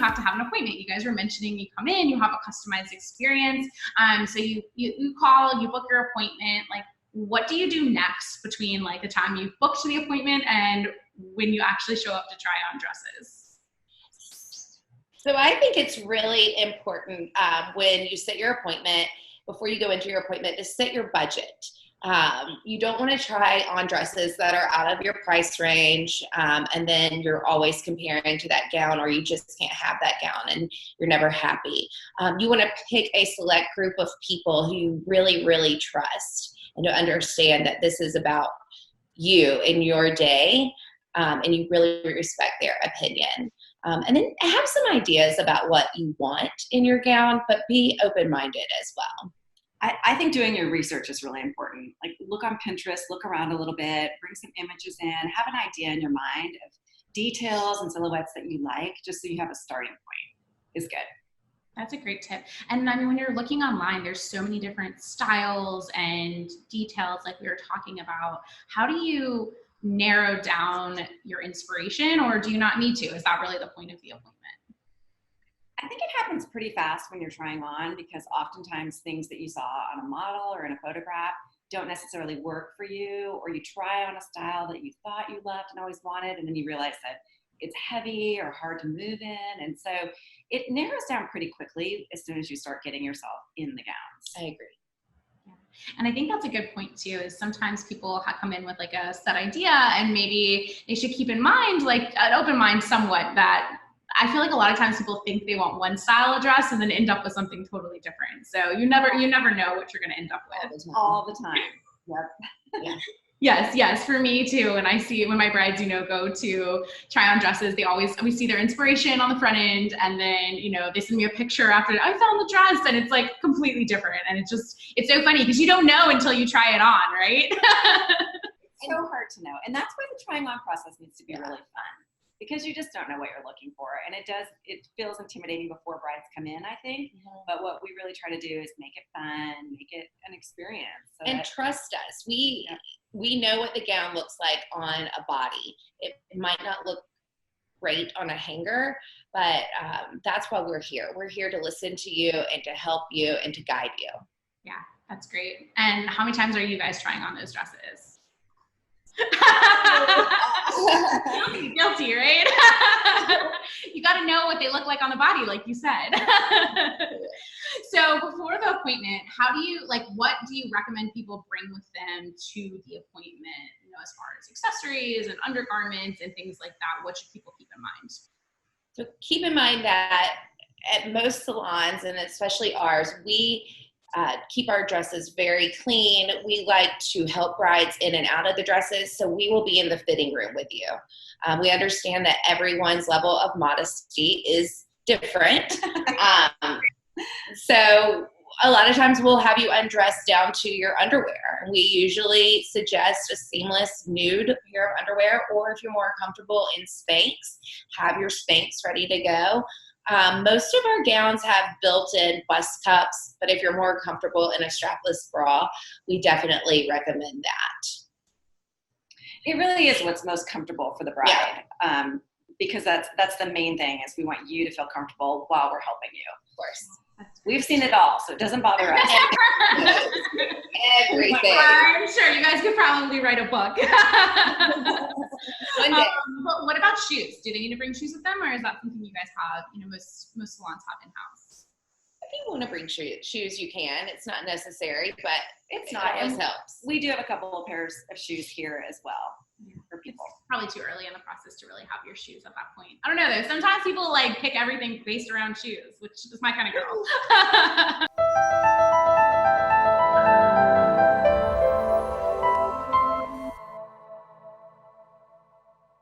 have to have an appointment. You guys were mentioning you come in, you have a customized experience. So you call, you book your appointment. Like, what do you do next between like the time you booked the appointment and when you actually show up to try on dresses? So I think it's really important when you set your appointment, before you go into your appointment, to set your budget. You don't want to try on dresses that are out of your price range, and then you're always comparing to that gown, or you just can't have that gown and you're never happy. You want to pick a select group of people who you really, really trust and to understand that this is about you and your day, and you really respect their opinion. And then have some ideas about what you want in your gown, but be open-minded as well. I think doing your research is really important. Like, look on Pinterest, look around a little bit, bring some images in, have an idea in your mind of details and silhouettes that you like, just so you have a starting point is good. That's a great tip. And I mean, when you're looking online, there's so many different styles and details like we were talking about. How do you narrow down your inspiration, or do you not need to? Is that really the point of the appointment? I think it happens pretty fast when you're trying on, because oftentimes things that you saw on a model or in a photograph don't necessarily work for you, or you try on a style that you thought you loved and always wanted, and then you realize that it's heavy or hard to move in. And so it narrows down pretty quickly as soon as you start getting yourself in the gowns. I agree. Yeah. And I think that's a good point too, is sometimes people come in with like a set idea, and maybe they should keep in mind, like an open mind somewhat, that I feel like a lot of times people think they want one style of dress and then end up with something totally different. So you never know what you're going to end up with. All the time. Yep. Yeah. Yes. For me too. And I see when my brides, go to try on dresses, we see their inspiration on the front end, and then, they send me a picture after I found the dress, and it's like completely different. And it's so funny because you don't know until you try it on, right? It's so hard to know. And that's why the trying on process needs to be really fun, because you just don't know what you're looking for. And it feels intimidating before brides come in, I think. Mm-hmm. But what we really try to do is make it fun, make it an experience. And trust us. We know what the gown looks like on a body. It might not look great on a hanger, but that's why we're here. We're here to listen to you and to help you and to guide you. Yeah, that's great. And how many times are you guys trying on those dresses? Guilty, right? You got to know what they look like on the body, like you said. So before the appointment, what do you recommend people bring with them to the appointment, as far as accessories and undergarments and things like that? What should people keep in mind? So keep in mind that at most salons, and especially ours, we keep our dresses very clean. We like to help brides in and out of the dresses, so we will be in the fitting room with you. We understand that everyone's level of modesty is different. So a lot of times we'll have you undressed down to your underwear. We usually suggest a seamless nude pair of underwear, or if you're more comfortable in Spanx, have your Spanx ready to go. Most of our gowns have built-in bust cups, but if you're more comfortable in a strapless bra, we definitely recommend that. It really is what's most comfortable for the bride, because that's the main thing, is we want you to feel comfortable while we're helping you. Of course. We've seen it all, so it doesn't bother us. Everything. I'm sure you guys could probably write a book. One day. But what about shoes? Do they need to bring shoes with them, or is that something you guys have, most salons have in-house? If you want to bring shoes, you can. It's not necessary, but it always helps. We do have a couple of pairs of shoes here as well for people. It's probably too early in the process to really have your shoes at that point. I don't know though. Sometimes people pick everything based around shoes, which is my kind of girl.